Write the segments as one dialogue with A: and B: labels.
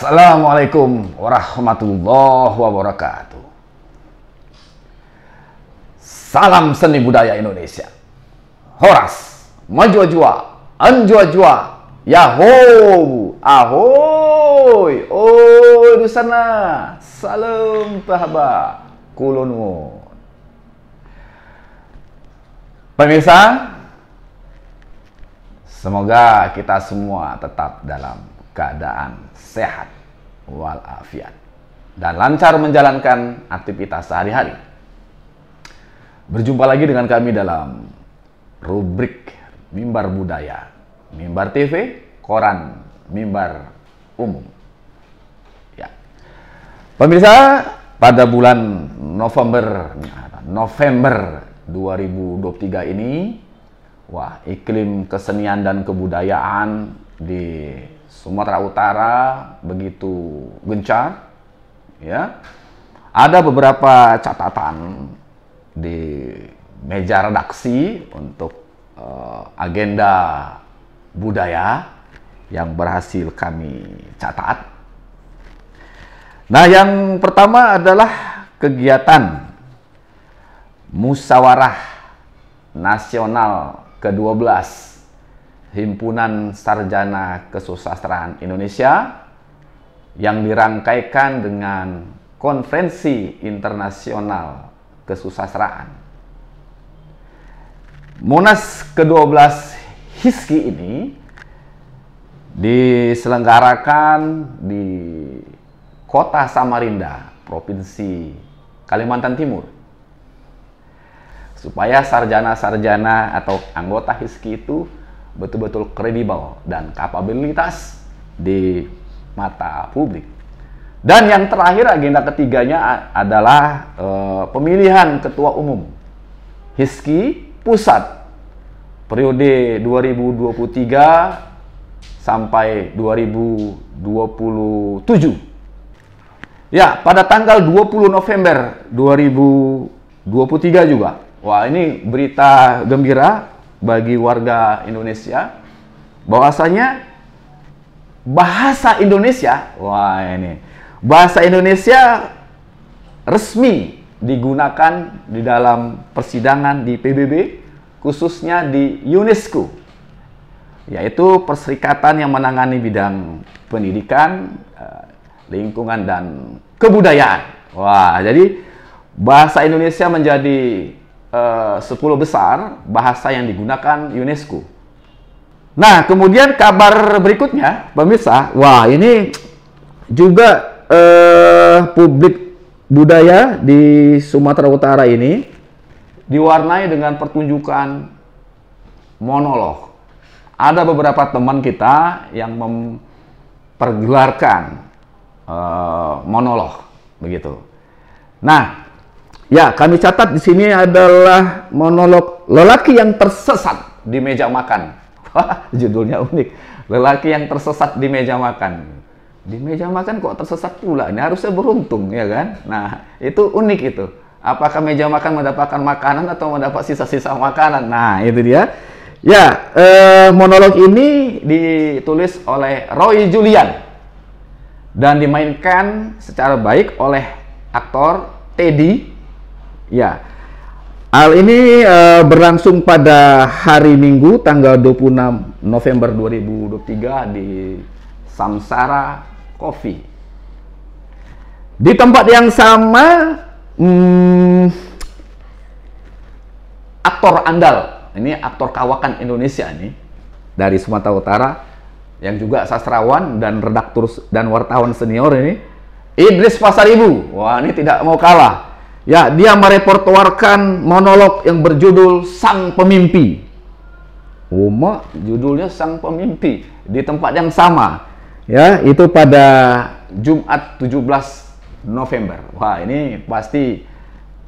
A: Assalamualaikum warahmatullahi wabarakatuh. Salam seni budaya Indonesia. Horas, majua-jua, anjua-jua, yaho, ahoy, oi di sana. Salam pahaba, kulunmu. Pemirsa, semoga kita semua tetap dalam keadaan sehat walafiat dan lancar menjalankan aktivitas sehari-hari. Berjumpa lagi dengan kami dalam rubrik Mimbar Budaya, Mimbar TV, Koran Mimbar Umum. Ya. Pemirsa, pada bulan November 2023 ini, wah, iklim kesenian dan kebudayaan di Sumatera Utara begitu gencar, ya. Ada beberapa catatan di meja redaksi untuk agenda budaya yang berhasil kami catat. Nah, yang pertama adalah kegiatan Musyawarah Nasional ke-12 Himpunan Sarjana Kesusastraan Indonesia yang dirangkaikan dengan Konferensi Internasional Kesusastraan. Munas ke-12 HISKI ini diselenggarakan di Kota Samarinda, Provinsi Kalimantan Timur, supaya sarjana-sarjana atau anggota HISKI itu betul-betul kredibel dan kapabilitas di mata publik. Dan yang terakhir, agenda ketiganya adalah pemilihan ketua umum HISKI Pusat periode 2023 sampai 2027. Ya, pada tanggal 20 November 2023 juga. Wah, ini berita gembira bagi warga Indonesia, bahwasanya bahasa Indonesia, wah, ini bahasa Indonesia resmi digunakan di dalam persidangan di PBB, khususnya di UNESCO, yaitu perserikatan yang menangani bidang pendidikan, lingkungan, dan kebudayaan. Wah, jadi bahasa Indonesia menjadi 10 besar bahasa yang digunakan UNESCO. Nah, kemudian kabar berikutnya, pemirsa, wah, ini juga publik budaya di Sumatera Utara ini diwarnai dengan pertunjukan monolog. Ada beberapa teman kita yang mempergelarkan monolog, begitu. Nah, ya, kami catat di sini adalah monolog lelaki yang tersesat di meja makan. Wah, judulnya unik. Lelaki yang tersesat di meja makan. Di meja makan kok tersesat pula? Ini harusnya beruntung, ya kan? Nah, itu unik itu. Apakah meja makan mendapatkan makanan atau mendapat sisa-sisa makanan? Nah, itu dia. Ya, monolog ini ditulis oleh Roy Julian dan dimainkan secara baik oleh aktor Teddy. Ya, hal ini berlangsung pada hari Minggu tanggal 26 November 2023 di Samsara Coffee. Di tempat yang sama, aktor andal, ini aktor kawakan Indonesia nih, dari Sumatera Utara, yang juga sastrawan dan redaktur dan wartawan senior ini, Idris Pasaribu. Wah, ini tidak mau kalah. Ya, dia merepertoarkan monolog yang berjudul Sang Pemimpi. Uma, judulnya Sang Pemimpi, di tempat yang sama. Ya, itu pada Jumat 17 November. Wah, ini pasti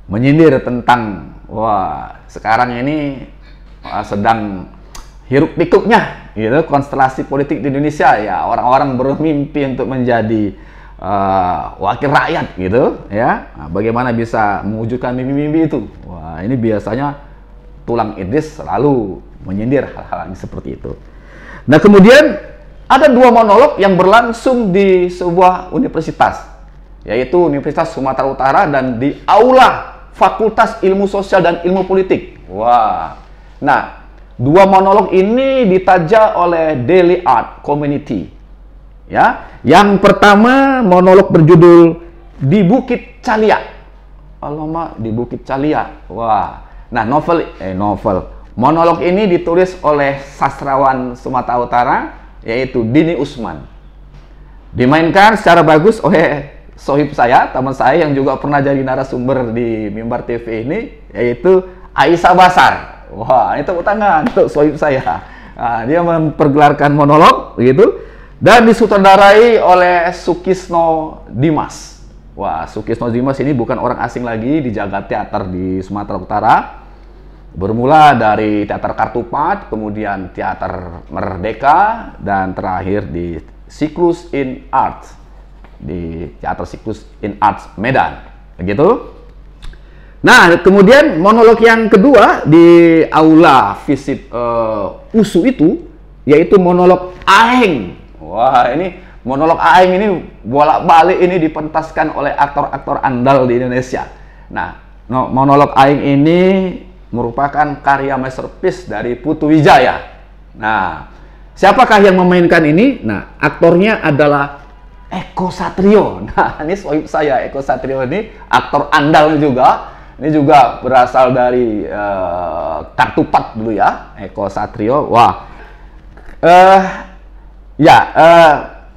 A: menyindir tentang, wah, sekarang ini sedang hiruk pikuknya gitu konstelasi politik di Indonesia, ya. Orang-orang bermimpi untuk menjadi wakil rakyat gitu, ya. Nah, bagaimana bisa mewujudkan mimpi-mimpi itu? Wah, ini biasanya tulang Idris selalu menyindir hal-hal yang seperti itu. Nah, kemudian ada dua monolog yang berlangsung di sebuah universitas, yaitu Universitas Sumatera Utara dan di Aula Fakultas Ilmu Sosial dan Ilmu Politik. Wah, nah dua monolog ini ditaja oleh Daily Art Community. Ya, yang pertama monolog berjudul Di Bukit Calia. Alamak, di Bukit Calia. Wah, nah monolog ini ditulis oleh sastrawan Sumatera Utara, yaitu Dini Usman. Dimainkan secara bagus oleh sohib saya, teman saya yang juga pernah jadi narasumber di Mimbar TV ini, yaitu Aisyah Basar. Wah, ini tepuk tangan untuk sohib saya. Nah, dia mempergelarkan monolog, begitu, dan disutradarai oleh Sukisno Dimas. Wah, Sukisno Dimas ini bukan orang asing lagi di jagat teater di Sumatera Utara. Bermula dari Teater Kartupat, kemudian Teater Merdeka, dan terakhir di Siklus in Arts, di Teater Siklus in Arts Medan, begitu. Nah, kemudian monolog yang kedua di Aula Visip USU itu, yaitu monolog Aeng. Wah, ini monolog Aeng ini bolak-balik ini dipentaskan oleh aktor-aktor andal di Indonesia. Nah, monolog Aeng ini merupakan karya masterpiece dari Putu Wijaya. Nah, siapakah yang memainkan ini? Nah, aktornya adalah Eko Satrio. Nah, ini sohib saya, Eko Satrio ini aktor andal juga. Ini juga berasal dari Kartupat dulu ya, Eko Satrio. Wah,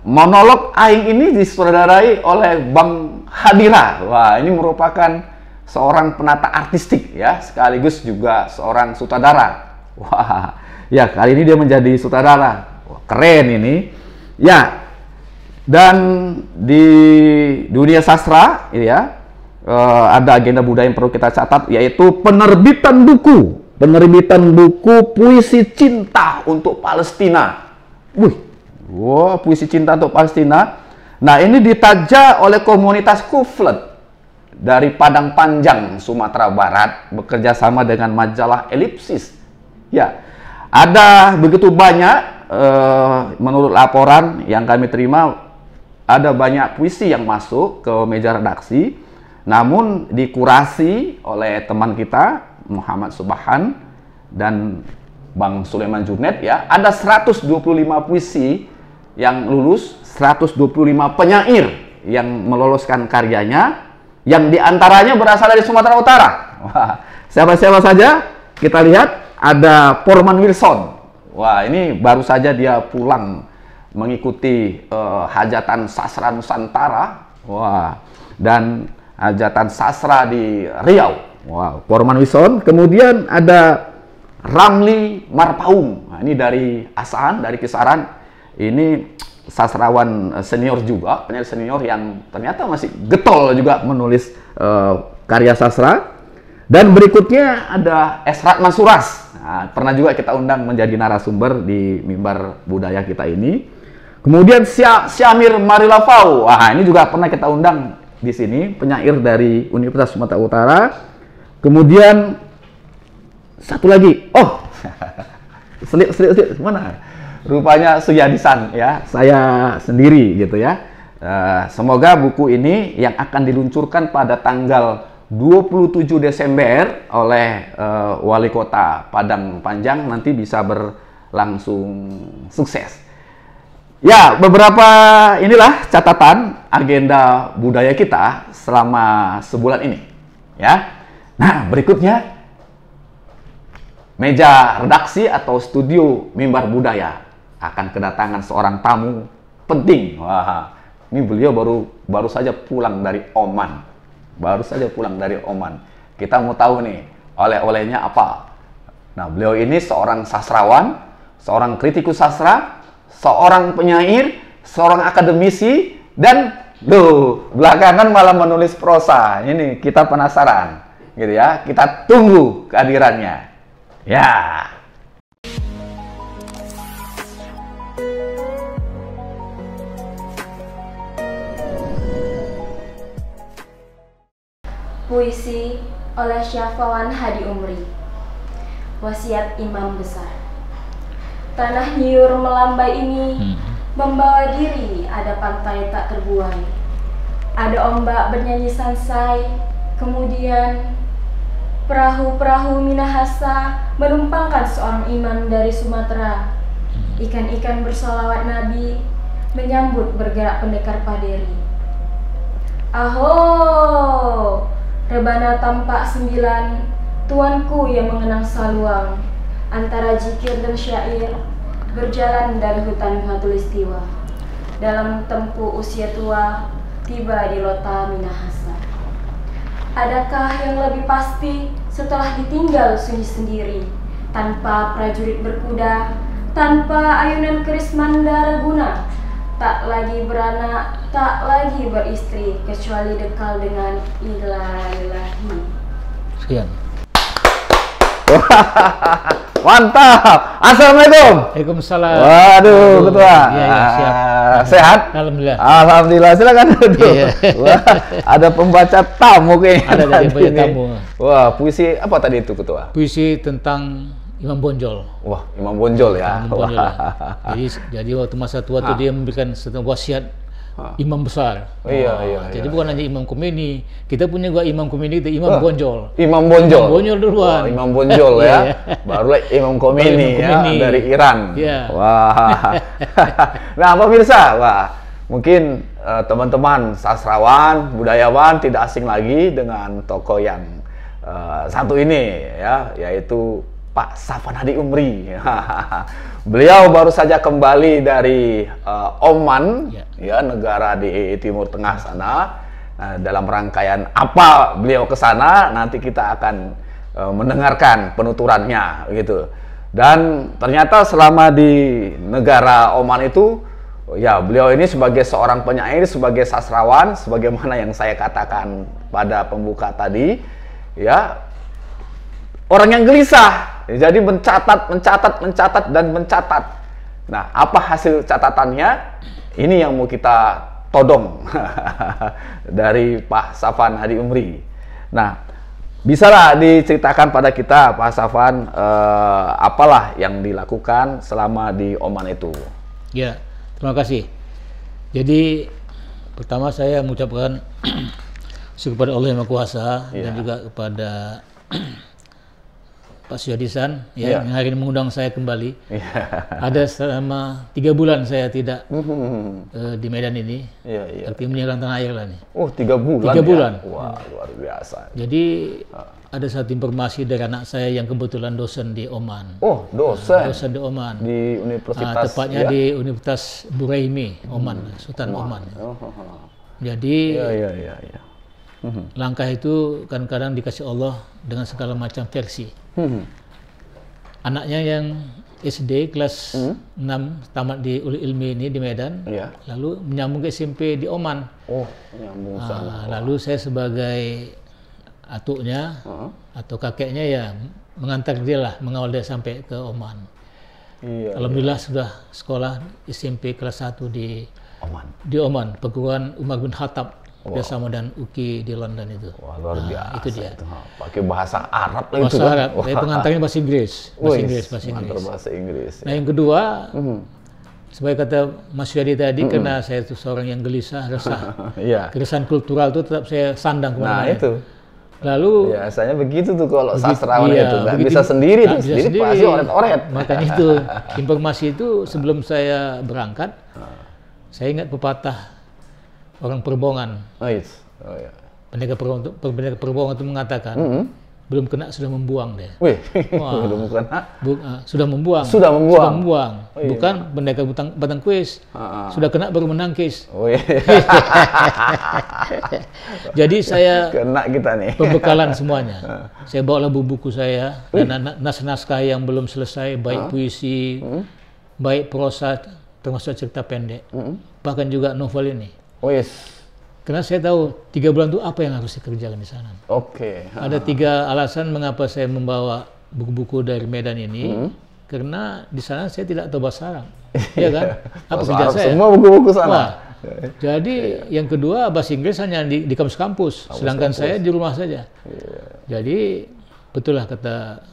A: monolog Aing ini disutradarai oleh Bang Hadira. Wah, ini merupakan seorang penata artistik ya, sekaligus juga seorang sutradara. Wah, ya kali ini dia menjadi sutradara. Wah, keren ini. Ya, dan di dunia sastra ini ya, ada agenda budaya yang perlu kita catat, yaitu penerbitan buku puisi cinta untuk Palestina. Wah, puisi cinta untuk Palestina. Nah, ini ditaja oleh komunitas Kuflet dari Padang Panjang, Sumatera Barat, bekerja sama dengan majalah Elipsis. Ya, ada begitu banyak, menurut laporan yang kami terima, ada banyak puisi yang masuk ke meja redaksi, namun dikurasi oleh teman kita, Muhammad Subhan dan Bang Sulaiman Junet ya, ada 125 puisi yang lulus, 125 penyair yang meloloskan karyanya, yang diantaranya berasal dari Sumatera Utara. Wah, siapa-siapa saja? Kita lihat ada Porman Wilson. Wah, ini baru saja dia pulang mengikuti hajatan sastra Nusantara. Wah, dan hajatan sastra di Riau. Wow, Porman Wilson. Kemudian ada Ramli Marpaung. Nah, ini dari Asahan, dari Kisaran. Ini sastrawan senior juga, penyair senior yang ternyata masih getol juga menulis karya sastra. Dan berikutnya ada Esrat Mansuras. Nah, pernah juga kita undang menjadi narasumber di Mimbar Budaya kita ini. Kemudian Syamir Marilafau. Wah, ini juga pernah kita undang di sini, penyair dari Universitas Sumatera Utara. Kemudian satu lagi, selip mana? Rupanya Suyadisan ya, saya sendiri gitu ya. Semoga buku ini yang akan diluncurkan pada tanggal 27 Desember oleh Wali Kota Padang Panjang nanti bisa berlangsung sukses. Ya, beberapa inilah catatan agenda budaya kita selama sebulan ini. Ya. Nah, berikutnya meja redaksi atau studio Mimbar Budaya akan kedatangan seorang tamu penting. Wah, ini beliau baru saja pulang dari Oman. Baru saja pulang dari Oman. Kita mau tahu nih, oleh-olehnya apa? Nah, beliau ini seorang sastrawan, seorang kritikus sastra, seorang penyair, seorang akademisi, dan belakangan malah menulis prosa. Ini kita penasaran, gitu ya. Kita tunggu kehadirannya. Ya.
B: Puisi oleh Syafawan Hadi Umri. Wasiat Imam Besar. Tanah nyiur melambai ini membawa diri ada pantai tak terbuai. Ada ombak bernyanyi sansai, kemudian perahu-perahu Minahasa menumpangkan seorang imam dari Sumatera. Ikan-ikan bersolawat Nabi menyambut bergerak pendekar Paderi. Aho, rebana tampak 9, tuanku yang mengenang saluang. Antara zikir dan syair, berjalan dari hutan Khatulistiwa. Dalam tempuh usia tua, tiba di Lota Minahasa. Adakah yang lebih pasti setelah ditinggal sunyi sendiri, tanpa prajurit berkuda, tanpa ayunan keris mandaraguna, tak lagi beranak, tak lagi beristri, kecuali dekal dengan ilahi.
A: Sekian. Mantap. Assalamualaikum.
C: Waalaikumsalam.
A: Waduh, ketua.
C: Iya, siap.
A: Sehat?
C: Alhamdulillah.
A: Alhamdulillah. Silakan duduk.
C: Iya.
A: Wah, ada pembaca tamu kayaknya.
C: Ada dari
A: tadi
C: pembaca
A: ini.
C: tamu.
A: Wah, puisi apa tadi itu, ketua?
C: Puisi tentang Imam Bonjol.
A: Wah, Imam Bonjol ya.
C: Imam Bonjol.
A: Wah.
C: Jadi waktu masa tua tuh dia memberikan satu wasiat imam besar.
A: Iya.
C: Jadi bukan hanya Imam Khomeini, kita punya juga Imam Khomeini itu Imam Bonjol.
A: Imam Bonjol.
C: Imam Bonjol duluan.
A: Wah, Imam Bonjol ya.
C: Iya.
A: Barulah Imam Khomeini
C: Imam
A: ya
C: Khomeini.
A: dari Iran.
C: Iya.
A: Wah. Nah, pemirsa, wah, mungkin teman-teman sastrawan, budayawan tidak asing lagi dengan tokoh yang satu ini ya, yaitu Pak Safwan Hadi Umri. Beliau baru saja kembali dari Oman, ya, negara di Timur Tengah sana. Dalam rangkaian apa beliau ke sana, nanti kita akan mendengarkan penuturannya, gitu. Dan ternyata selama di negara Oman itu, ya, beliau ini sebagai seorang penyair, sebagai sastrawan, sebagaimana yang saya katakan pada pembuka tadi, ya, orang yang gelisah. Jadi mencatat. Nah, apa hasil catatannya? Ini yang mau kita todong dari Pak Safwan Hadi Umri. Nah, bisalah diceritakan pada kita, Pak Safwan, apalah yang dilakukan selama di Oman itu?
C: Ya, terima kasih. Jadi pertama saya mengucapkan syukur kepada Allah Yang Maha Kuasa dan juga kepada Pak Syadisan yang hari ini mengundang saya kembali. Ada selama 3 bulan saya tidak di Medan ini. Artinya meninggalkan tanah air lah nih.
A: Oh, 3 bulan.
C: 3 bulan.
A: Wah, luar biasa.
C: Jadi ada satu informasi dari anak saya yang kebetulan dosen di Oman.
A: Oh, dosen.
C: Dosen di Oman.
A: Di universitas.
C: Tepatnya di Universitas Buraimi, Oman, Sultan Oman. Jadi langkah itu kadang-kadang dikasih Allah dengan segala macam versi. Anaknya yang SD kelas 6 tamat di Ulil Ilmi ini di Medan, lalu menyambung ke SMP di Oman.
A: Oh, menyambung sana.
C: Lalu saya sebagai atuknya atau kakeknya ya mengantar dia lah, mengawal dia sampai ke Oman. Alhamdulillah sudah sekolah SMP kelas 1 di Oman, perguruan Umar bin Khattab. Bersama dan UKI di London itu.
A: Wah, luar biasa.
C: Itu dia.
A: Pakai bahasa Arab lah itu.
C: Bahasa Arab. Tapi pengantarnya bahasa Inggris.
A: Bahasa Inggris.
C: Nah, yang kedua, sebagai kata Mas Yadi tadi, karena saya itu seorang yang gelisah, resah. Keresahan kultural itu tetap saya sandang kemana-mana.
A: Nah, itu.
C: Lalu
A: biasanya begitu tuh kalau sastrawan itu nggak bisa sendiri tuh, sendiri pasti oret-oret.
C: Makanya itu informasi itu sebelum saya berangkat, saya ingat pepatah orang Perbongan. Pendekar Perbongan itu mengatakan, belum kena sudah membuang dia.
A: Belum kena.
C: Sudah membuang. Bukan pendekar batang kuis. Sudah kena baru menangkis. Jadi saya
A: kena kita nih.
C: Pembekalan semuanya. Saya bawalah buku saya dan naskah yang belum selesai, baik puisi, baik prosa, termasuk cerita pendek, bahkan juga novel ini. Karena saya tahu 3 bulan itu apa yang harus dikerjakan di sana. Ada 3 alasan mengapa saya membawa buku-buku dari Medan ini. Karena di sana saya tidak tahu bahasa Arab, ya kan? Apa kerja saya?
A: Semua buku-buku sana.
C: Jadi yang kedua bahasa Inggris hanya di kampus-kampus, sedangkan saya di rumah saja. Jadi betul lah kata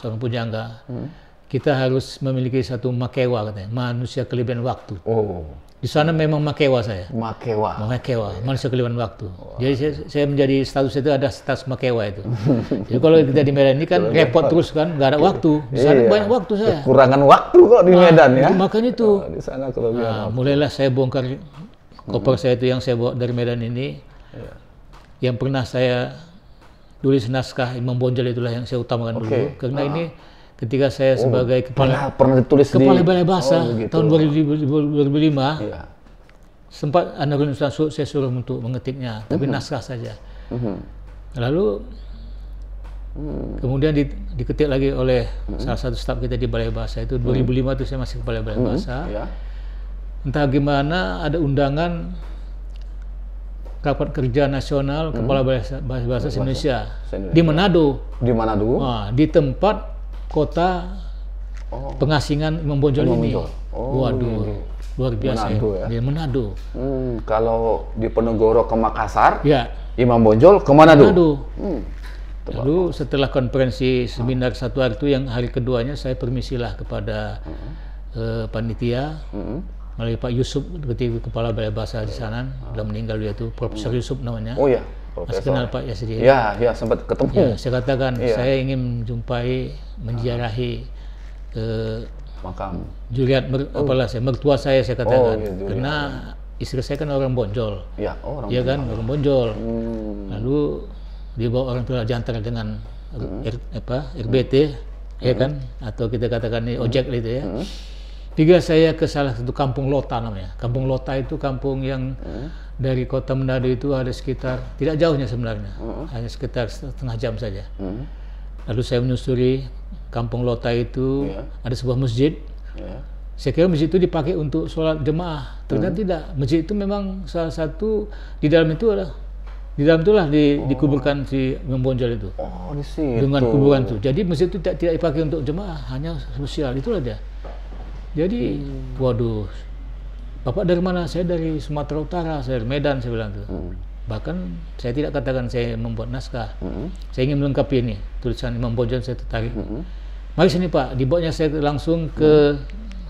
C: seorang pujangga, kita harus memiliki satu makewa katanya, manusia kelebihan waktu.
A: Oh,
C: Di sana memang makewa saya.
A: makewa.
C: Makewa, manusia kelebihan waktu. Jadi saya menjadi status itu ada status makewa itu. Jadi kalau kita di Medan ini kan repot terus kan, nggak ada waktu. Di sana banyak waktu saya.
A: Kekurangan waktu kok di Medan ya.
C: Makanya itu.
A: Di sana kelebihan.
C: Mulailah saya bongkar koper saya itu yang saya bawa dari Medan ini. Yang pernah saya tulis naskah Imam Bonjol itulah yang saya utamakan dulu. Karena ini ketika saya sebagai
A: pernah ditulis
C: Kepala
A: di
C: Balai Bahasa
A: gitu.
C: tahun 2005
A: Iya.
C: sempat Anagrun saya suruh untuk mengetiknya, tapi naskah saja. Lalu kemudian diketik lagi oleh salah satu staf kita di Balai Bahasa itu 2005 itu saya masih kepala Balai Bahasa. Entah gimana ada undangan Rapat Kerja Nasional Kepala Bahasa Indonesia di Manado.
A: Di Manado?
C: Di tempat kota pengasingan Imam Bonjol ini. Waduh, luar biasa.
A: Manado ya?
C: Di Manado.
A: Kalau di Penegoro ke Makassar,
C: Ya.
A: Imam Bonjol ke Manado.
C: Lalu setelah konferensi seminar satu hari itu, yang hari keduanya saya permisilah kepada panitia melalui Pak Yusuf, ketika kepala Balai Bahasa di sana, sudah meninggal dia itu, Profesor Yusuf namanya.
A: Oh ya,
C: Masih kenal Pak Yasri.
A: Ya, sempat ketemu.
C: Ya, saya katakan saya ingin menjumpai, menziarahi
A: Makam
C: juriat mertua saya katakan. Karena istri saya kan orang Bonjol.
A: Ya, orang.
C: Iya kan, orang Bonjol. Lalu dibawa orang tua diantar dengan RBT, ya kan, atau kita katakan ini ojek gitu ya. Tiga saya ke salah satu kampung Lota namanya. Kampung Lota itu kampung yang dari kota Manado itu ada sekitar, tidak jauhnya sebenarnya, hanya sekitar setengah jam saja. Lalu saya menyusuri kampung Lota itu, ada sebuah masjid. Saya kira masjid itu dipakai untuk sholat jemaah. Ternyata tidak. Masjid itu memang salah satu, di dalam itulah dikuburkan si Imam Bonjol itu.
A: Oh, di situ.
C: Dengan kuburan itu. Jadi masjid itu tidak dipakai untuk jemaah, hanya sosial. Itulah dia. Jadi, waduh, Bapak dari mana? Saya dari Sumatera Utara, saya dari Medan, saya bilang itu. Bahkan saya tidak katakan saya membuat naskah. Saya ingin melengkapi ini, tulisan Imam Bonjol saya tertarik. Mari sini Pak, dibawanya saya langsung ke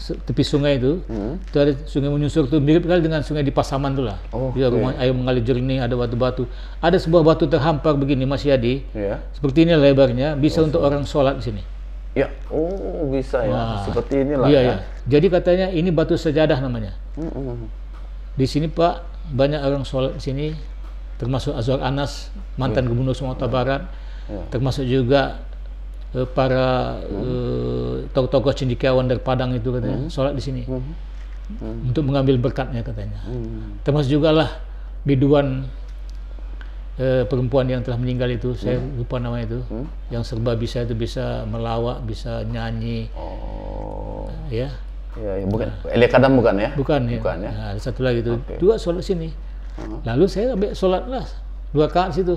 C: tepi sungai itu. Itu ada sungai menyusur itu, mirip kali dengan sungai di Pasaman itu lah. Dia rumah air mengalir jernih, ada batu-batu. Ada sebuah batu terhampar begini, Mas Yadi. Seperti ini lebarnya, bisa untuk orang sholat di sini.
A: Ya, bisa ya, seperti inilah.
C: Iya. Jadi katanya ini batu sejadah namanya. Di sini Pak, banyak orang sholat di sini, termasuk Azwar Anas, mantan gubernur Sumatera Barat, termasuk juga para tokoh-tokoh cendekiawan dari Padang itu katanya sholat di sini untuk mengambil berkatnya katanya. Termasuk juga lah biduan perempuan yang telah meninggal itu, saya lupa nama itu, yang serba bisa itu, bisa melawak, bisa nyanyi. Ya.
A: Ya, bukan Elia Kadam bukan ya?
C: Bukan ya. Nah, ada satu lagi itu, dua sholat sini. Lalu saya ambil sholat lah 2 rakaat situ.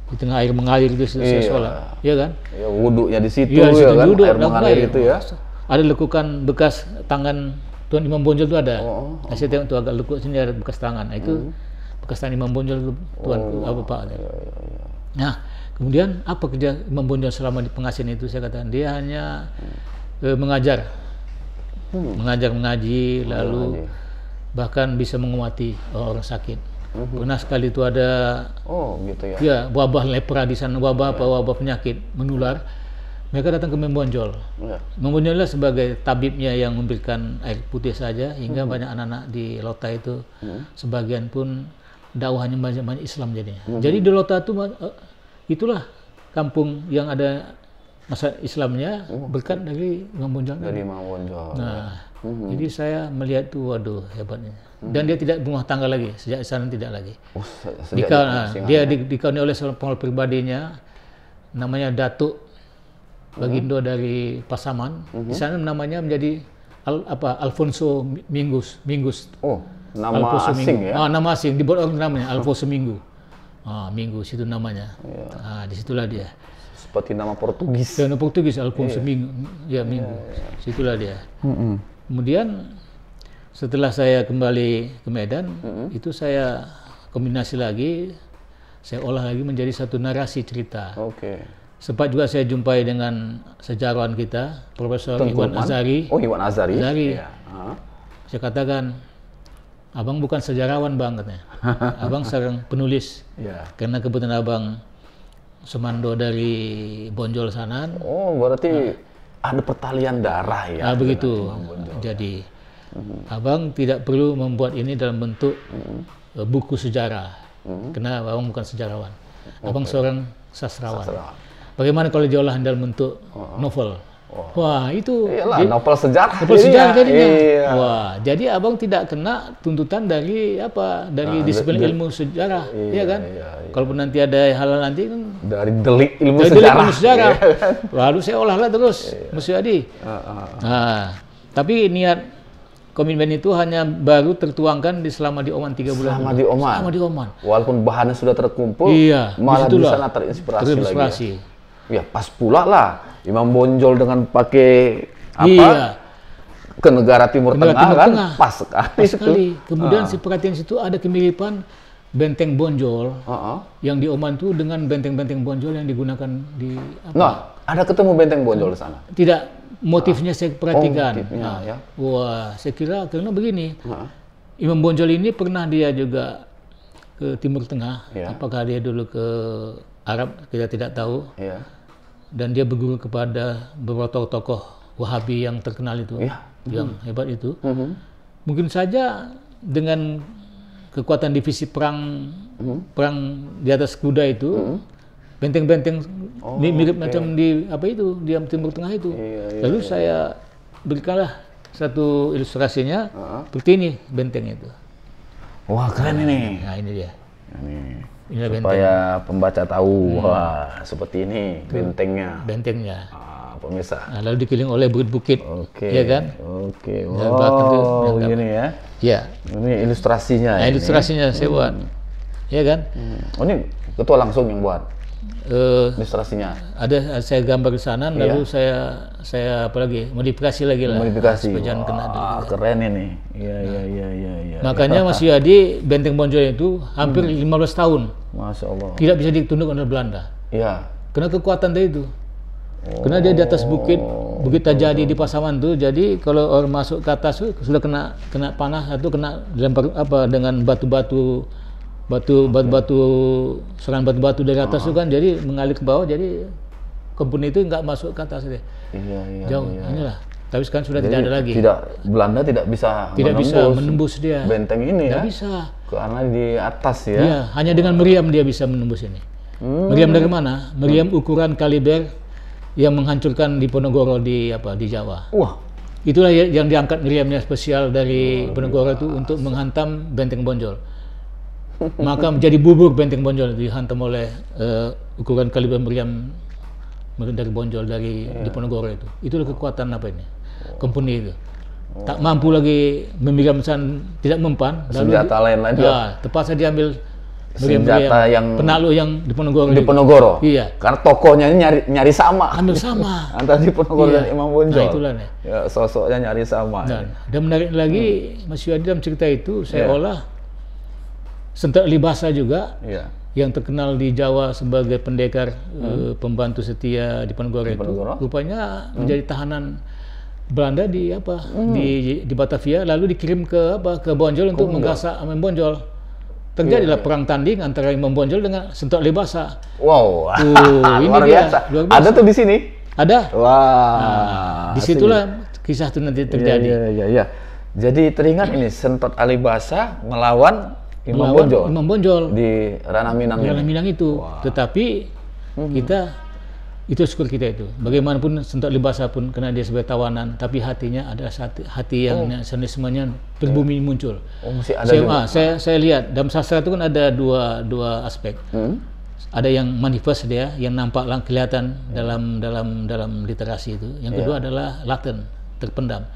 C: Di tengah air mengalir itu saya sholat, ya kan?
A: Ya, wudhunya di situ
C: ya
A: kan,
C: duduk,
A: air mengalir itu ya.
C: Ada lekukan bekas tangan Tuan Imam Bonjol itu ada. Nah, saya tengok tuh agak lekuk sini ada bekas tangan. Nah, itu bekas tangan Imam Bonjol itu Tuan apa Pak. Nah, kemudian apa kerja Imam Bonjol selama di pengasin itu? Saya katakan dia hanya mengajar, mengaji, lalu bahkan bisa menguati orang sakit. Pernah sekali itu ada
A: gitu ya.
C: Ya, wabah lepra di sana, wabah penyakit menular. Mereka datang ke Imam Bonjol. Imam Bonjol lah sebagai tabibnya yang memberikan air putih saja, hingga banyak anak-anak di Lota itu sebagian pun dakwahnya banyak Islam jadinya. Jadi di Lota itu itulah kampung yang ada masa Islamnya berkat dari Imam Bonjol.
A: Dari Imam Bonjol.
C: Nah, jadi saya melihat tuh, waduh hebatnya. Dan dia tidak berumah tangga lagi, sejak sana tidak lagi. Dia dikauni oleh seorang pengawal pribadinya, namanya Datuk Bagindo dari Pasaman. Di sana namanya menjadi Alfonso Mingus.
A: Nama
C: Alfonso
A: asing
C: Minggu.
A: ya?
C: Nama asing, dibuat orang namanya Alfonso Minggu. Mingus itu namanya. Disitulah dia.
A: Seperti nama Portugis.
C: Nama Portugis, Alfonso Minggu. Ya, Minggu. Situlah dia. Kemudian setelah saya kembali ke Medan, itu saya kombinasi lagi, saya olah lagi menjadi satu narasi cerita. sempat juga saya jumpai dengan sejarawan kita, Profesor Iwan Azari.
A: Oh, Iwan Azari.
C: Ya. Saya katakan, abang bukan sejarawan bang, katanya. Abang seorang penulis. Karena kebetulan abang semando dari Bonjol sana.
A: Oh, berarti ada pertalian darah ya.
C: Begitu. Jadi abang tidak perlu membuat ini dalam bentuk buku sejarah. Karena abang bukan sejarawan. Abang seorang sastrawan. Bagaimana kalau diolah dalam bentuk novel? Wah, itu
A: novel sejarah.
C: Novel sejarah jadinya. Wah, jadi abang tidak kena tuntutan dari dari disiplin ilmu sejarah, ya kan? Kalaupun nanti ada hal-hal nanti kan
A: dari delik ilmu sejarah.
C: Lalu saya olahlah terus, Mas Yadi. Nah, tapi niat komitmen itu hanya baru tertuangkan selama di Oman 3 bulan.
A: Selama di Oman. Walaupun bahannya sudah terkumpul, malah di sana terinspirasi lagi. Ya pas pula lah Imam Bonjol dengan pakai ke negara Timur Tengah kan pas sekali.
C: Kemudian si perhatian situ ada kemiripan benteng Bonjol yang di Oman itu dengan benteng-benteng Bonjol yang digunakan di
A: ada ketemu benteng Bonjol di sana?
C: Tidak, motifnya saya perhatikan. Wah, saya kira karena begini, Imam Bonjol ini pernah dia juga ke Timur Tengah. Apakah dia dulu ke Arab, kita tidak tahu. Dan dia berguru kepada beberapa tokoh Wahabi yang terkenal itu, yang hebat itu. Mungkin saja dengan kekuatan divisi perang di atas kuda itu, benteng-benteng mirip macam di di Timur Tengah itu. Lalu saya berikanlah satu ilustrasinya, seperti ini benteng itu.
A: Wah, keren ini.
C: Nah, ini dia.
A: Ini supaya benteng. Pembaca tahu, wah seperti ini bentengnya. Pemirsa.
C: Nah, lalu dikelilingi oleh bukit-bukit, ya kan?
A: Oh, gini ya?
C: Ya.
A: Ini ilustrasinya.
C: Nah, ilustrasinya saya buat, ya kan?
A: Oh, ini ketua langsung yang buat ilustrasinya.
C: Ada saya gambar di sana, lalu saya modifikasi lagi lah.
A: Supaya jangan kena. Keren ini. Iya.
C: Makanya Mas Yadi, benteng Bonjol itu hampir 15 tahun.
A: Masya Allah.
C: Tidak bisa ditunduk oleh Belanda.
A: Iya.
C: Karena kekuatan tadi itu. Karena dia di atas bukit Tajadi di Pasaman tuh, jadi kalau orang masuk ke atas tuh sudah kena panas atau kena dilempar dengan serangan batu-batu dari atas itu kan, jadi mengalir ke bawah, jadi kebun itu nggak masuk ke atas deh. Jauh. Inilah. Tapi sekarang sudah jadi tidak ada lagi.
A: Belanda tidak bisa
C: menembus dia.
A: Benteng ini
C: tidak bisa.
A: Karena di atas ya.
C: Iya, hanya dengan meriam dia bisa menembus ini. Meriam dari mana? Meriam ukuran kaliber yang menghancurkan Diponegoro di Jawa.
A: Wah.
C: Itulah yang diangkat meriamnya spesial dari Diponegoro itu untuk menghantam benteng Bonjol. Maka menjadi bubur benteng Bonjol, dihantam oleh ukuran kaliber meriam dari Bonjol dari Diponegoro itu. Itulah kekuatan company itu. Tak mampu lagi memeriamkan, tidak mempan.
A: Senjata lain-lain.
C: Ya, terpaksa diambil
A: senjata yang
C: penakluk yang Diponegoro.
A: Diponegoro.
C: Iya.
A: Karena tokohnya ini nyari sama.
C: Hampir sama.
A: Antara Diponegoro dan Imam Bonjol.
C: Nah, itulah nih.
A: Ya, sosoknya nyari sama.
C: Dan menarik lagi, Mas Yadi, dalam cerita itu saya olah Sentot Alibasa juga, yang terkenal di Jawa sebagai pendekar pembantu setia Diponegoro itu, rupanya menjadi tahanan Belanda di Batavia, lalu dikirim ke Bonjol untuk menggasak Imam Bonjol. Terjadilah perang tanding antara Imam Bonjol dengan Sentot Alibasa.
A: Wow,
C: ini
A: luar biasa. Ada tuh di sini?
C: Ada.
A: Wah.
C: Disitulah kisah itu nanti terjadi.
A: Iya. Jadi teringat ini Sentot Alibasa melawan Imam
C: Bonjol
A: di Ranah Minang.
C: Ranah Minang itu. Wow. Tetapi itu syukur kita itu. Bagaimanapun Sentot Alibasa pun karena dia sebagai tawanan, tapi hatinya adalah hati yang nasionalismenya berbumi muncul.
A: Masih ada
C: saya lihat dalam sastra itu kan ada dua aspek. Ada yang manifest dia, yang nampak kelihatan dalam literasi itu. Yang kedua adalah laten, terpendam.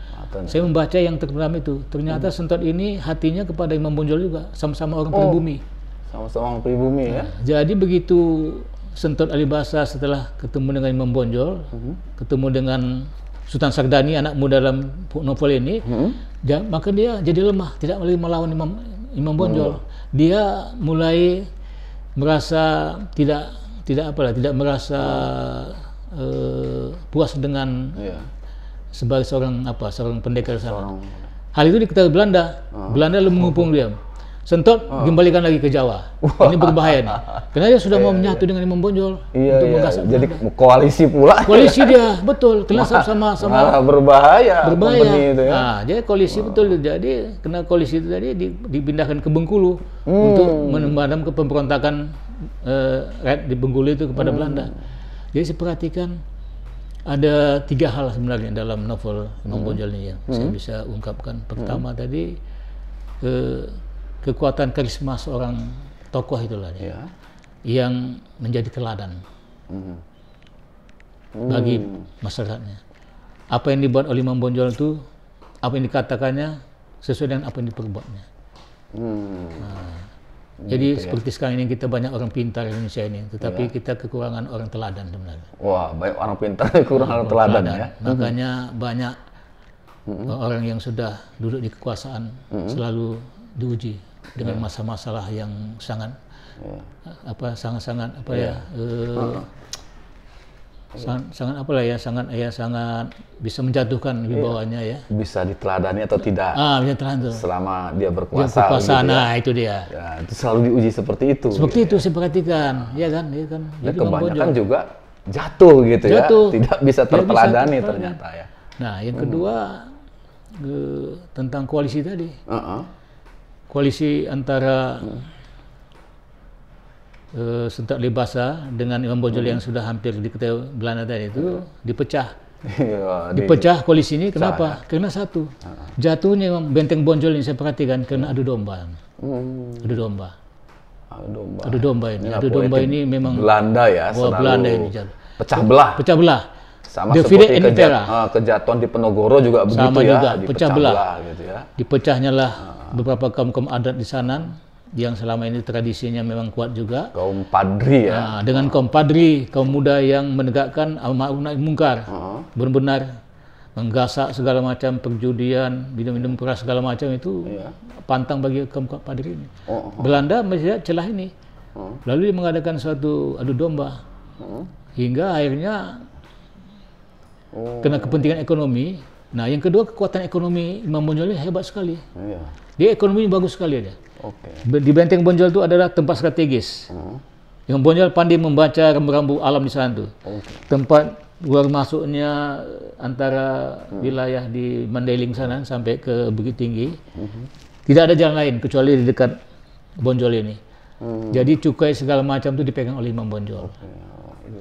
C: Saya membaca yang terpendam itu. Ternyata Sentot ini hatinya kepada Imam Bonjol juga, sama-sama orang pribumi.
A: Sama-sama orang pribumi ya.
C: Jadi begitu Sentot Alibasa setelah ketemu dengan Imam Bonjol, ketemu dengan Sultan Sardani, anak muda dalam novel ini, maka dia jadi lemah, tidak lagi melawan Imam Bonjol. Dia mulai merasa tidak tidak merasa puas dengan sebagai seorang pendekar sana. Hal itu diketahui Belanda. Belanda lalu mengepung dia. Sentot kembalikan lagi ke Jawa. Ini berbahaya nih. Karena dia sudah mau menyatu dengan Imam Bonjol untuk menggasak.
A: Jadi koalisi pula.
C: Koalisi dia, betul. Karena sama
A: berbahaya.
C: Itu ya. Nah, jadi koalisi betul. Jadi karena koalisi itu tadi dipindahkan ke Bengkulu untuk memadam ke pemberontakan rakyat di Bengkulu itu kepada Belanda. Jadi saya perhatikan ada 3 hal sebenarnya dalam novel Imam Bonjol ini yang saya bisa ungkapkan. Pertama tadi kekuatan karisma seorang tokoh itulah dia, yang menjadi teladan bagi masyarakatnya. Apa yang dibuat oleh Imam Bonjol itu, apa yang dikatakannya sesuai dengan apa yang diperbuatnya. Jadi seperti sekarang ini kita banyak orang pintar di Indonesia ini, tetapi kita kekurangan orang teladan sebenarnya.
A: Wah, banyak orang pintar kekurangan orang teladan ya.
C: Makanya banyak orang yang sudah duduk di kekuasaan selalu diuji dengan masalah-masalah yang sangat sangat bisa menjatuhkan wibawanya ya.
A: Bisa diteladani atau tidak?
C: Bisa teladani.
A: Selama dia berkuasa.
C: Nah, itu dia.
A: Ya, itu selalu diuji seperti itu.
C: Seperti itu saya perhatikan, ya kan.
A: Dan kebanyakan juga jatuh gitu ya, tidak bisa terteladani ternyata ya.
C: Nah, yang kedua tentang koalisi tadi. Koalisi antara Sentot Lebasa dengan Imam Bonjol yang sudah hampir diketahui Belanda tadi itu dipecah. Dipecah koalisi ini kenapa? Karena satu, jatuhnya Benteng Bonjol ini saya perhatikan karena adu domba. Adu domba ini memang
A: Belanda ya,
C: Belanda ini jatuh.
A: Pecah belah. Sama seperti kejatuhan di Penogoro juga begitu
C: sama
A: ya.
C: Juga, pecah belah.
A: Gitu ya.
C: Dipecahnya lah beberapa kaum adat di sana yang selama ini tradisinya memang kuat juga.
A: Kaum Padri ya.
C: Dengan kaum Padri, kaum muda yang menegakkan al-ma'ruf nahi munkar. Benar-benar menggasak segala macam perjudian, minum-minum keras segala macam itu pantang bagi kaum Padri ini. Belanda melihat celah ini. Lalu dia mengadakan suatu adu domba. Hingga akhirnya kena kepentingan ekonomi. Nah, yang kedua kekuatan ekonomi Imam Bonjol ini hebat sekali. Dia ekonominya bagus sekali dia. Di Benteng Bonjol itu adalah tempat strategis. Imam Bonjol pandai membaca rambu-rambu alam di sana tuh. Tempat luar masuknya antara wilayah di Mandailing sana sampai ke Bukit Tinggi. Tidak ada jalan lain kecuali di dekat Bonjol ini. Jadi cukai segala macam itu dipegang oleh Imam Bonjol.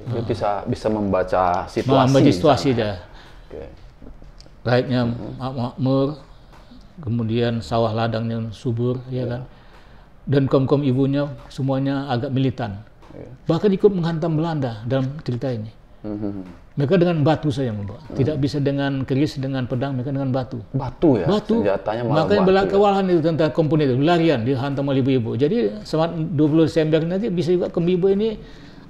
A: Dia bisa membaca situasi.
C: Membaca situasi dah. Rakyatnya makmur, kemudian sawah ladangnya subur, ya kan. Dan kaum-kaum ibunya semuanya agak militan. Bahkan ikut menghantam Belanda dalam cerita ini. Mereka dengan batu saja membawa. Tidak bisa dengan keris, dengan pedang, mereka dengan batu.
A: Batu ya?
C: Batu.
A: Senjatanya malah
C: makanya
A: batu
C: kewalahan itu tentang komponen itu. Larian, dihantam oleh ibu-ibu. Jadi semangat 20 Desember nanti bisa juga kaum ibu ini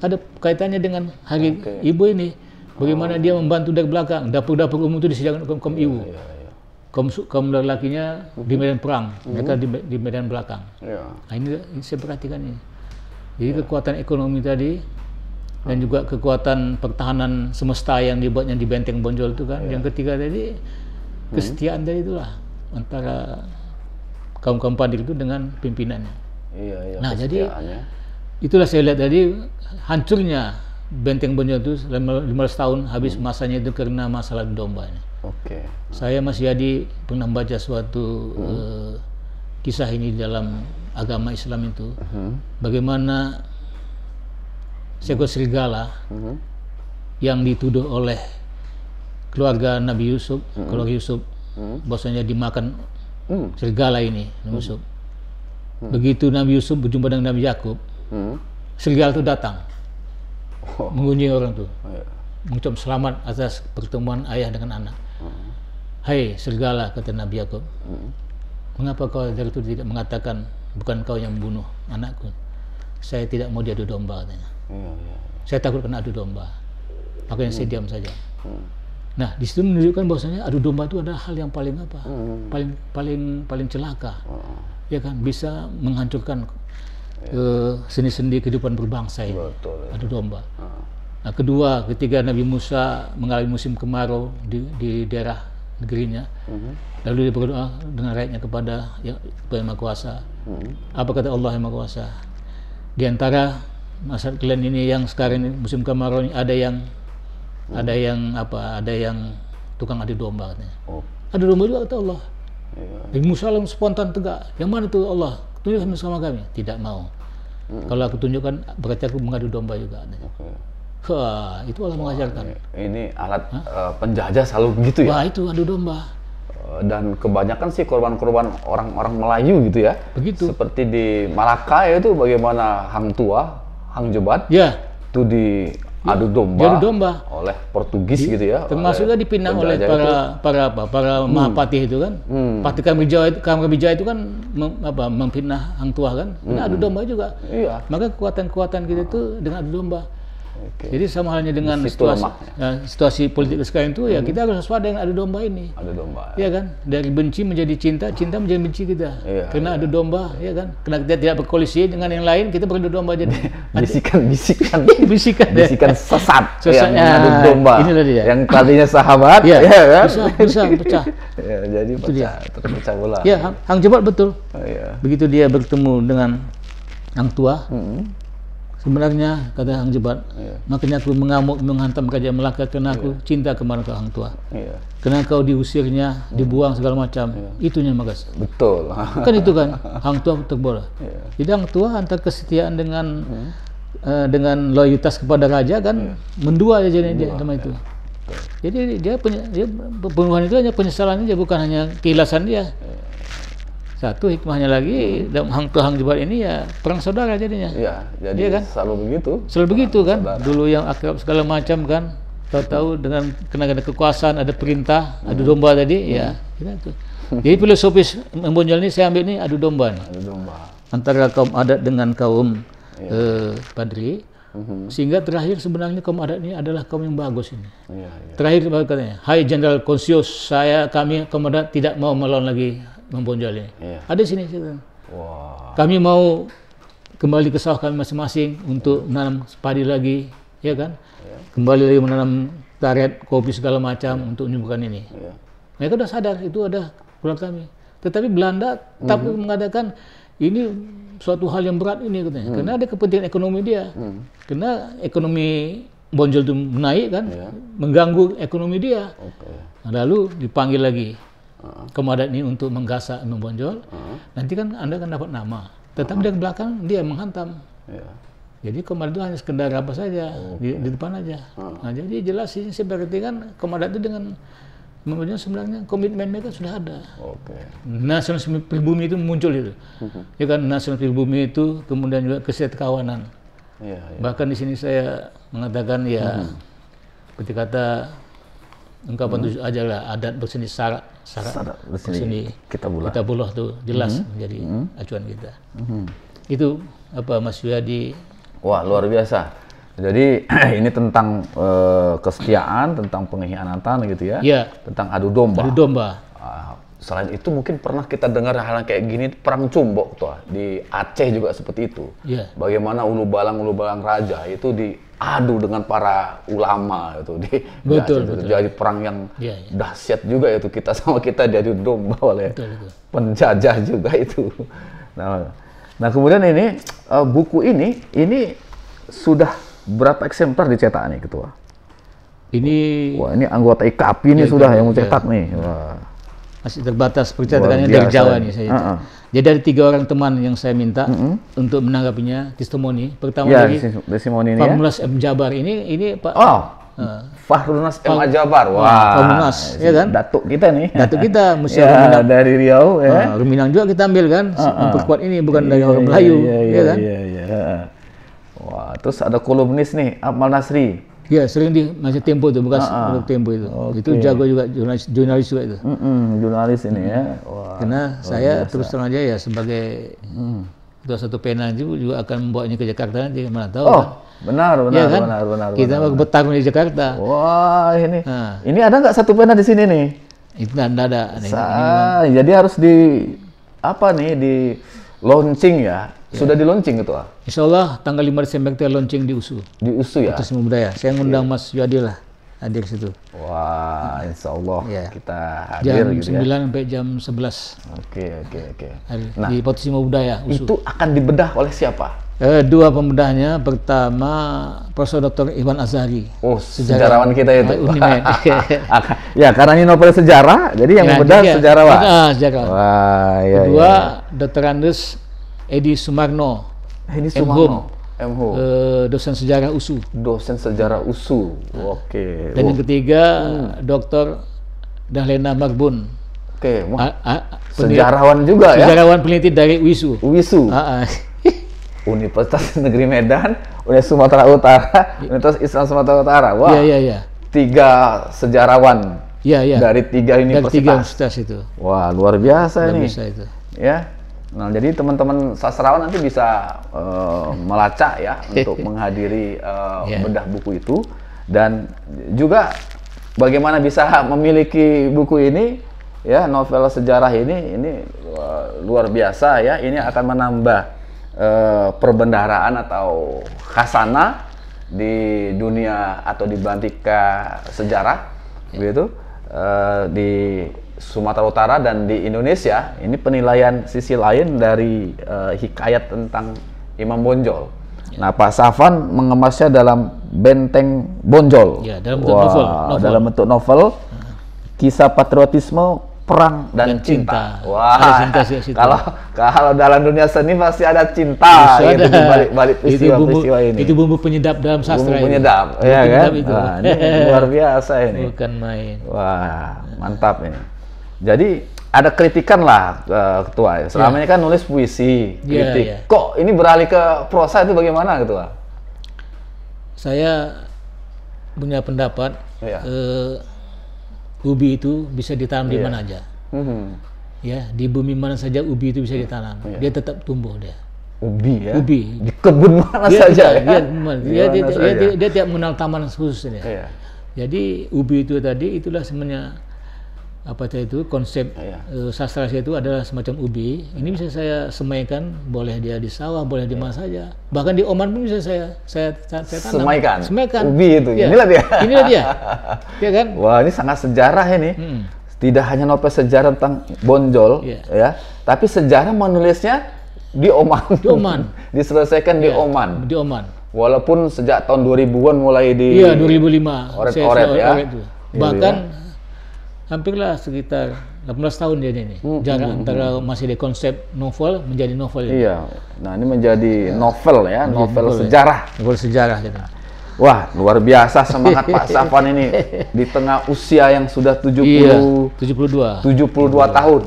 C: ada kaitannya dengan hari ibu ini. Bagaimana dia membantu dari belakang. Dapur-dapur umum itu disediakan kaum ibu. Kaum laki-lakinya di medan perang. Mereka di medan belakang. Nah, ini saya perhatikan ini. Jadi kekuatan ekonomi tadi dan juga kekuatan pertahanan semesta yang dibuatnya di Benteng Bonjol itu kan. Yang ketiga tadi kesetiaan tadi itulah antara kaum-kaum Padri itu dengan pimpinannya. Nah, jadi itulah saya lihat tadi hancurnya Benteng Bonjol itu 15 tahun habis masanya itu karena masalah domba ini. Saya Mas Yadi pernah baca suatu kisah ini dalam agama Islam itu. Bagaimana seekor serigala yang dituduh oleh keluarga Nabi Yusuf, keluarga Yusuf, bahwasanya dimakan serigala ini, Nabi Yusuf. Begitu Nabi Yusuf berjumpa dengan Nabi Yakub, serigala itu datang mengunjungi orang itu, mengucap selamat atas pertemuan ayah dengan anak. Hai serigala, kata Nabi Yakub, mengapa kau dari itu tidak mengatakan bukan kau yang membunuh anakku? Saya tidak mau diadu domba, katanya. Saya takut kena adu domba, makanya saya diam saja. Nah, di situ menunjukkan bahwasanya adu domba itu adalah hal yang paling paling celaka, ya kan, bisa menghancurkan seni-seni kehidupan berbangsa ini.
A: Betul.
C: Adu domba. Nah, kedua, ketika Nabi Musa mengalami musim kemarau di daerah negerinya, lalu dia berdoa dengan rakyatnya kepada Yang Maha Kuasa. Apa kata Allah Yang Maha Kuasa? Di antara masyarakat kalian ini yang sekarang ini musim kemarau ini ada yang tukang adu domba katanya. Adu domba juga kata Allah. Nabi Musa langsung spontan tegak. Yang mana tuh Allah? Tunjukkan sama kami. Tidak mau. Kalau aku tunjukkan berarti aku mengadu domba juga. Wah, itu Allah mengajarkan.
A: Ini alat penjajah selalu begitu ya?
C: Wah, itu adu domba.
A: Dan kebanyakan sih korban-korban orang-orang Melayu gitu ya.
C: Begitu.
A: Seperti di Malaka itu bagaimana Hang Tua, Hang Jebat,
C: ya,
A: itu diadu domba, oleh Portugis gitu ya.
C: Termasuknya dipinang oleh para Mahapatih itu kan. Patih Kamarbija itu kan mempinah Hang Tua kan. Ini adu domba juga.
A: Iya.
C: Maka kekuatan kita itu dengan adu domba. Jadi sama halnya dengan situasi politik sekarang itu ya kita harus waspada dengan adu domba ini.
A: Adu domba.
C: Iya kan? Dari benci menjadi cinta, cinta menjadi benci kita. Karena adu domba, ya kan? Karena kita tidak berkoalisi dengan yang lain, kita beradu domba jadi. Bisikan
A: sesat
C: yang
A: adu domba.
C: Inilah dia.
A: Yang tadinya sahabat,
C: ya
A: kan?
C: Bisa pecah.
A: Ya, jadi terpecah bola.
C: Ya, Hang Jebat betul. Begitu dia bertemu dengan Hang Tua. Sebenarnya kata Hang Jebat, makanya aku mengamuk menghantam Raja Melaka karena aku cinta kepada kau Hang Tua. Karena kau diusirnya, dibuang segala macam. Itunya Magas.
A: Betul.
C: Kan itu kan Hang Tua terbola. Jadi Hang Tua antara kesetiaan dengan loyalitas kepada raja kan mendua aja dia sama itu. Jadi dia pembunuhan itu hanya penyesalan aja, bukan hanya keikhlasan dia. Satu hikmahnya lagi, Hang Jebat ini ya perang saudara jadinya.
A: Iya, jadi kan? Selalu begitu.
C: Selalu begitu kan. Saudara. Dulu yang akrab segala macam kan, tahu-tahu dengan kena ada kekuasaan, ada perintah, adu domba tadi, ya. Gitu. Jadi filosofis membonjol ini saya ambil ini adu domba. Adu domba. Antara kaum adat dengan kaum Padri. Sehingga terakhir sebenarnya kaum adat ini adalah kaum yang bagus ini. Terakhir katanya, Hai Jenderal Konsius, kami kaum adat tidak mau melawan lagi membonjolnya. Ada sini. Kami mau kembali ke sawah kami masing-masing untuk menanam padi lagi, ya kan? Kembali lagi menanam karet, kopi segala macam untuk menyembuhkan ini. Mereka sudah sadar itu ada keluarga kami. Tetapi Belanda tetap mengadakan ini suatu hal yang berat ini katanya. Karena ada kepentingan ekonomi dia. Karena ekonomi bonjol itu naik kan, mengganggu ekonomi dia. Lalu dipanggil lagi kaum adat ini untuk menggasak membonjol, nanti kan Anda akan dapat nama. Tetapi dari belakang dia menghantam. Jadi kaum adat itu hanya sekedar apa saja di depan aja. Nah, jadi jelas sih seperti kan kaum adat itu dengan membonjol sebenarnya komitmen mereka sudah ada. Nasionalisme pribumi itu muncul itu. Ya kan nasionalisme pribumi itu kemudian juga kesetiakawanan. Bahkan di sini saya mengatakan ya seperti kata ungkapan tujuh aja lah, adat berseni syarat berseni kita bulah tuh jelas menjadi acuan kita. Itu apa Mas Yadi?
A: Wah, luar biasa. Jadi ini tentang kesetiaan, tentang pengkhianatan gitu ya. Tentang adu domba. Selain itu mungkin pernah kita dengar hal kayak gini, perang Cumbok tuh di Aceh juga seperti itu. Bagaimana ulu balang raja itu diadu dengan para ulama itu.
C: Betul.
A: Jadi perang yang dahsyat juga itu, kita sama kita diadu domba oleh penjajah juga itu. Nah kemudian ini buku ini sudah berapa eksemplar dicetak nih Ketua? Ini anggota IKAPI ini sudah yang mencetak nih. Wah.
C: Masih terbatas percetakannya dari Jawa nih saya. Jadi dari 3 orang teman yang saya minta untuk menanggapinya testimoni. Pertama lagi
A: testimoni ini
C: Fahrulnas M. Jabar ini Pak.
A: Fahrulnas M. Jabar. Wah.
C: Fahrulnas, ya kan?
A: Datuk kita nih.
C: Datuk kita Museum Ruminang
A: dari Riau ya.
C: Ruminang juga kita ambil kan, memperkuat ini bukan dari orang Melayu, ya kan?
A: Wah, terus ada kolumnis nih, Akmal Nasri.
C: Ya, sering di Masih Tempo itu, bekas Tempo itu. Itu jago juga jurnalis juga itu.
A: Jurnalis ini ya.
C: Wah, karena saya terus terang aja ya sebagai ketua satu pena juga akan membawanya ke Jakarta nanti, mana tahu.
A: Benar.
C: Kita bertarung di Jakarta.
A: Wah, ini ada nggak satu pena di sini nih?
C: Itu nggak ada.
A: Jadi harus di launching ya. Sudah di launching Ketua?
C: Insya Allah tanggal 5 Desember kita launching di USU.
A: Di USU ya?
C: Fakultas Ilmu Budaya. Saya ngundang Mas Yadi lah hadir situ.
A: Wah, insya Allah kita hadir
C: Jam
A: gitu ya.
C: 9 sampai jam 11.
A: Oke.
C: Nah, di Fakultas Ilmu Budaya USU.
A: Itu akan dibedah oleh siapa?
C: Dua pembedahnya, pertama Profesor Dr. Iwan Azhari.
A: Oh, sejarawan kita itu.
C: Unimed.
A: Ya, karena ini novel sejarah, jadi yang membedah sejarawan.
C: Sejarawan.
A: Wah, ya.
C: Kedua, Dr. Andes Edi Sumarno.
A: Edi Sumarno. MHum.
C: Dosen sejarah USU.
A: Dosen sejarah USU. Oke.
C: Dan yang ketiga, Dr. Dahlena Marbun.
A: Oke, sejarawan juga ya.
C: Sejarawan peneliti dari USU.
A: USU. Universitas Negeri Medan, Universitas Sumatera Utara, Universitas Islam Sumatera Utara. Wah.
C: Iya.
A: 3 sejarawan.
C: Iya.
A: Dari 3 universitas.
C: Dari 3 universitas itu.
A: Wah, luar biasa ini.
C: Luar biasa itu.
A: Ya. Nah, jadi teman-teman sastrawan nanti bisa melacak ya untuk menghadiri bedah buku itu, dan juga bagaimana bisa memiliki buku ini ya, novel sejarah ini luar biasa ya. Ini akan menambah perbendaharaan atau khasanah di dunia atau di belantika sejarah begitu di Sumatera Utara dan di Indonesia. Ini penilaian sisi lain dari hikayat tentang Imam Bonjol. Nah, Pak Safwan mengemasnya dalam Benteng Bonjol.
C: Ya, dalam bentuk novel.
A: Dalam bentuk novel, kisah patriotisme, perang dan cinta. Wah, kalau dalam dunia seni pasti ada cinta gitu di balik peristiwa ini.
C: Itu bumbu penyedap dalam sastra.
A: Bumbu penyedap, ya kan? Wah, ini luar biasa ini.
C: Bukan main.
A: Wah, mantap ini. Jadi ada kritikan lah Ketua. Selama ini kan nulis puisi, kritik. Kok ini beralih ke prosa, itu bagaimana Ketua?
C: Saya punya pendapat. Ubi itu bisa ditanam di mana aja. Ya, di bumi mana saja ubi itu bisa ditanam. Dia tetap tumbuh dia.
A: Ubi ya?
C: Ubi.
A: Di kebun mana saja ya?
C: Dia tidak mengenal taman khusus ya. Jadi ubi itu tadi, itulah sebenarnya konsep sastra saya itu adalah semacam ubi. Ini bisa saya semaikan, boleh dia di sawah, boleh di mana saja. Bahkan di Oman pun bisa saya tanam. Semaikan.
A: Ubi itu. Ya. Inilah dia.
C: Ya kan?
A: Wah, ini sangat sejarah ini. Tidak hanya novel sejarah tentang Bonjol ya, tapi sejarah menulisnya di Oman.
C: Di Oman.
A: Diselesaikan di Oman.
C: Di Oman.
A: Walaupun sejak tahun 2000-an mulai di
C: 2005.
A: Oret-oret ya.
C: Bahkan hampirlah sekitar 18 tahun dia ini. Jarak antara masih di konsep novel menjadi novel ini.
A: Iya. Nah, ini menjadi novel ya, novel sejarah.
C: Novel sejarah gitu.
A: Wah, luar biasa semangat Pak Safwan ini di tengah usia yang sudah 72 tahun.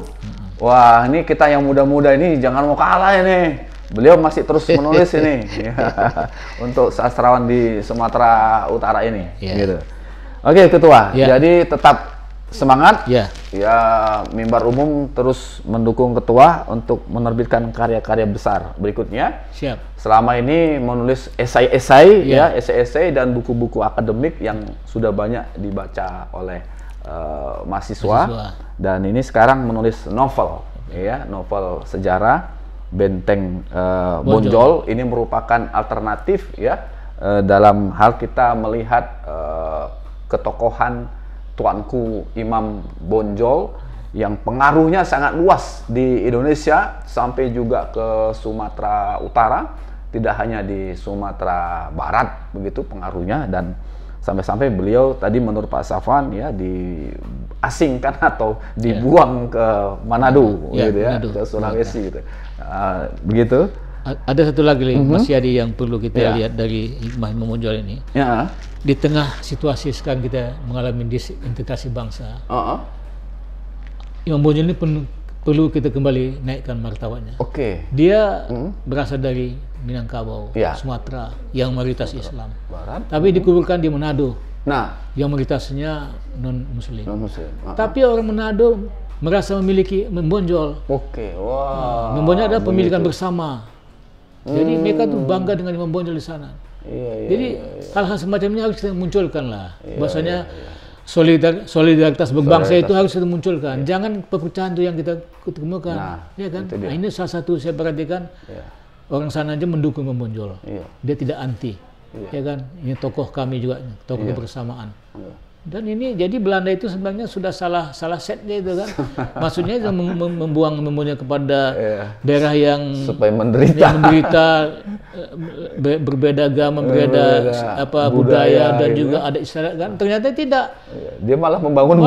A: Wah, ini kita yang muda-muda ini jangan mau kalah ini. Beliau masih terus menulis ini untuk sastrawan di Sumatera Utara ini. Gitu. Oke, Ketua. Jadi tetap semangat. Ya, Mimbar Umum terus mendukung Ketua untuk menerbitkan karya-karya besar berikutnya.
C: Siap.
A: Selama ini menulis esai-esai esai-esai dan buku-buku akademik yang sudah banyak dibaca oleh mahasiswa. Dan ini sekarang menulis novel novel sejarah Benteng Bonjol. Ini merupakan alternatif dalam hal kita melihat ketokohan Tuanku Imam Bonjol yang pengaruhnya sangat luas di Indonesia sampai juga ke Sumatera Utara, tidak hanya di Sumatera Barat begitu pengaruhnya, dan sampai-sampai beliau tadi menurut Pak Safwan diasingkan atau dibuang ke Manado gitu ya, ke Sulawesi gitu. Begitu.
C: Ada satu lagi Mas Yadi yang perlu kita lihat dari hikmah Imam Bonjol ini. Di tengah situasi sekarang kita mengalami disintegrasi bangsa, Imam Bonjol ini perlu kita kembali naikkan martabatnya. Dia berasal dari Minangkabau, Sumatera, yang mayoritas Islam. Tapi dikuburkan di Manado, yang mayoritasnya non-Muslim. Tapi orang Manado merasa memiliki Bonjol. Imam Bonjol adalah pemilikan bersama. Jadi mereka tuh bangga dengan Imam Bonjol di sana. Jadi hal-hal semacam ini harus kita munculkan lah. Bahwasanya solidaritas berbangsa itu harus kita munculkan. Jangan perpecahan itu yang kita ketemukan. Ya kan? Nah, ini salah satu saya perhatikan orang sana aja mendukung Imam Bonjol.
A: Iya.
C: Dia tidak anti.
A: Iya.
C: Ya kan? Ini tokoh kami juga, tokoh kebersamaan.
A: Iya.
C: Dan ini jadi Belanda itu sebenarnya sudah salah setnya itu kan. Maksudnya itu membuang kepada daerah yang
A: supaya menderita,
C: berbeda agama, berbeda budaya dan juga ada istilah kan. Ternyata tidak.
A: Dia malah membangun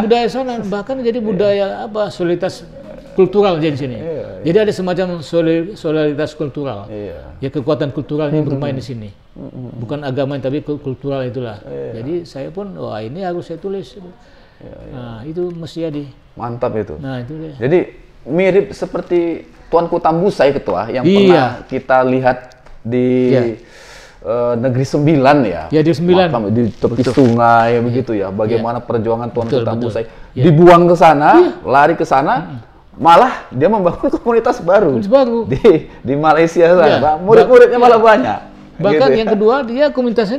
A: budaya
C: sana, bahkan jadi budaya solidaritas kultural jadi sini. Jadi ada semacam solidaritas kultural. Ya kekuatan kultural yang bermain di sini. Bukan agama tapi kultural itulah. Jadi saya pun wah ini harus saya tulis. Nah, itu mesti jadi.
A: Mantap itu.
C: Nah, itu dia.
A: Jadi mirip seperti Tuanku Tambusai Ketua yang pernah kita lihat di Negeri Sembilan ya.
C: Ya di Sembilan.
A: Di tepi sungai begitu ya. Bagaimana perjuangan Tuanku Tambusai dibuang ke sana, lari ke sana. Malah dia membangun komunitas baru di Malaysia sana. Murid-muridnya malah banyak.
C: Bahkan
A: gitu,
C: yang kedua dia komunitasnya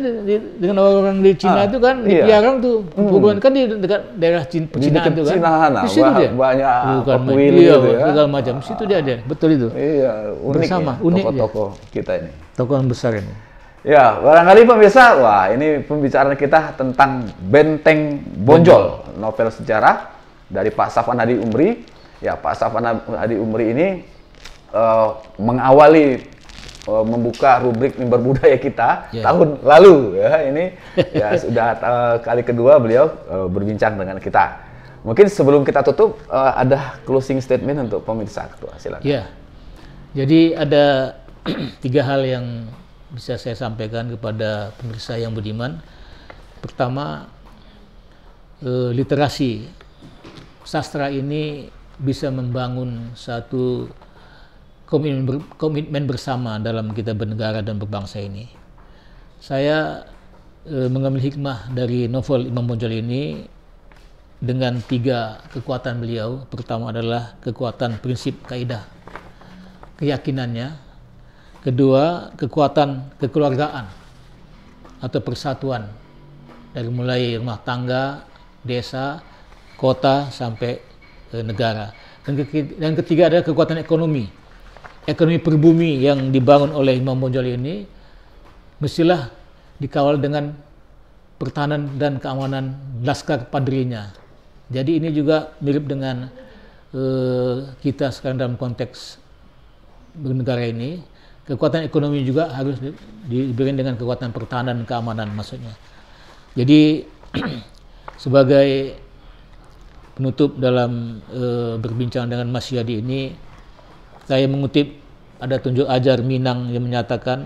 C: dengan orang di Cina itu kan di Piarang tuh, bukan kan di dekat daerah Cina itu kan. Di situ dia
A: banyak
C: pekuil gitu ya. Segala macam. Situ dia ada. Betul itu.
A: Iya, unik
C: bersama,
A: ya,
C: unik
A: tokoh-tokoh kita ini.
C: Tokoh yang besar ini.
A: Ya, barangkali pemirsa, wah ini pembicaraan kita tentang Benteng Bonjol, novel sejarah dari Pak Safwan Hadi Umri. Ya, Pak Safwan Hadi Umri ini mengawali membuka rubrik Mimbar Budaya kita tahun lalu ya. Ini ya sudah kali kedua beliau berbincang dengan kita. Mungkin sebelum kita tutup ada closing statement untuk pemirsa, Ketua, silakan.
C: Ya. Jadi ada 3 hal yang bisa saya sampaikan kepada pemirsa yang budiman. Pertama, literasi sastra ini bisa membangun satu komitmen bersama dalam kita bernegara dan berbangsa ini. Saya mengambil hikmah dari novel Imam Bonjol ini dengan 3 kekuatan beliau. Pertama adalah kekuatan prinsip kaidah keyakinannya. Kedua, kekuatan kekeluargaan atau persatuan dari mulai rumah tangga, desa, kota sampai negara. Dan ketiga adalah kekuatan ekonomi. Ekonomi perbumi yang dibangun oleh Imam Bonjol ini mestilah dikawal dengan pertahanan dan keamanan laskar padrinya. Jadi ini juga mirip dengan kita sekarang dalam konteks bernegara ini. Kekuatan ekonomi juga harus diberikan dengan kekuatan pertahanan dan keamanan maksudnya. Jadi sebagai penutup dalam berbincang dengan Mas Yadi ini, saya mengutip ada tunjuk ajar Minang yang menyatakan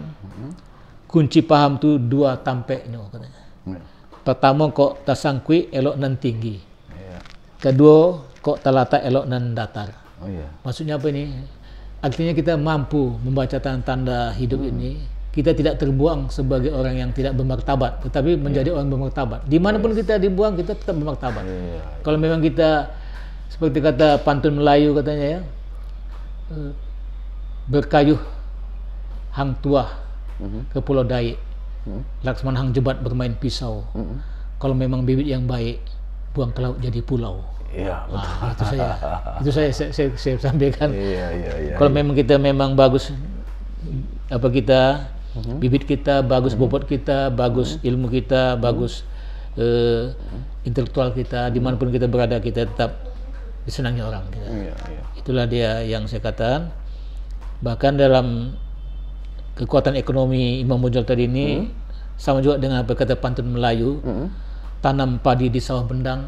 C: kunci paham itu 2 tampeknya katanya. Pertama kok tasangkui elok nan tinggi. Kedua kok talata elok nan datar. Maksudnya apa ini? Artinya kita mampu membaca tanda-tanda hidup ini. Kita tidak terbuang sebagai orang yang tidak bermartabat, tetapi menjadi orang bermartabat. Dimanapun kita dibuang, kita tetap bermartabat. Kalau memang kita seperti kata pantun Melayu katanya ya, berkayuh hang tuah ke Pulau Daik, Laksman hang jebat bermain pisau. Kalau memang bibit yang baik, buang ke laut jadi pulau.
A: Iya,
C: nah, itu saya sampaikan. Kalau memang kita memang bagus, apa kita bibit kita bagus, bobot kita bagus, ilmu kita bagus, intelektual kita, dimanapun kita berada kita tetap disenangi orang. Itulah dia yang saya katakan. Bahkan dalam kekuatan ekonomi Imam Bonjol tadi ini sama juga dengan apa kata pantun Melayu, tanam padi di sawah bendang,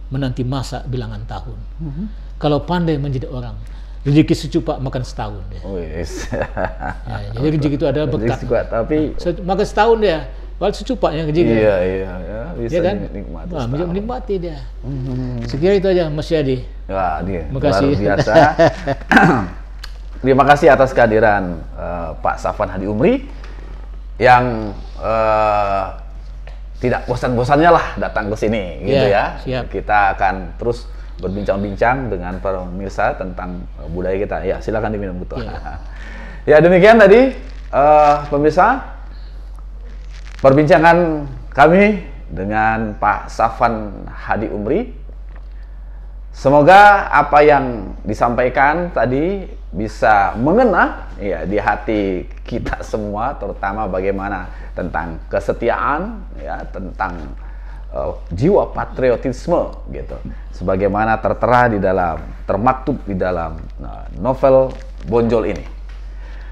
C: menanti masa bilangan tahun. Kalau pandai menjadi orang, rezeki secupak makan setahun. Jadi rezeki itu adalah berkat.
A: Tapi
C: makan setahun dia, walau secupaknya rezeki.
A: Bisa
C: kan?
A: dinikmati.
C: Menikmati dia. Sekira itu aja Mas Yadi.
A: Wah,
C: Terima kasih.
A: Luar biasa. Terima kasih atas kehadiran Pak Safwan Hadi Umri yang tidak bosan-bosannya lah datang ke sini, gitu ya.
C: Siap.
A: Kita akan terus berbincang-bincang dengan pemirsa tentang budaya kita. Ya, silakan diminum betul. Ya, demikian tadi pemirsa perbincangan kami dengan Pak Safwan Hadi Umri. Semoga apa yang disampaikan tadi bisa mengena ya di hati kita semua, terutama bagaimana tentang kesetiaan ya, tentang jiwa patriotisme gitu, sebagaimana tertera di dalam, termaktub di dalam novel Bonjol ini.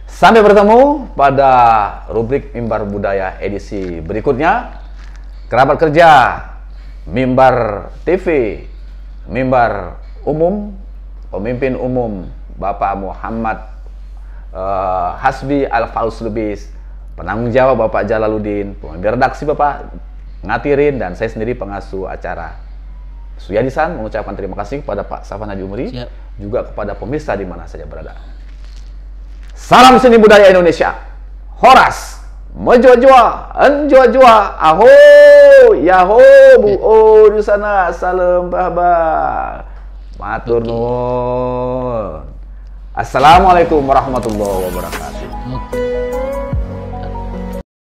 A: Sampai bertemu pada rubrik Mimbar Budaya edisi berikutnya. Kerabat kerja Mimbar TV, Mimbar Umum, pemimpin umum Bapak Muhammad Hasbi Al-Faus Lubis, penanggung jawab Bapak Jalaluddin, pemimpin redaksi Bapak Ngatirin, dan saya sendiri pengasuh acara Suyadisan mengucapkan terima kasih kepada Pak Safan Haji Umri, juga kepada pemirsa di mana saja berada. Salam seni budaya Indonesia. Horas, menjua-jua, enjua-jua, aho, yaho, bu, di sana, salam bahbar. Matur nuwun. Assalamualaikum warahmatullahi wabarakatuh.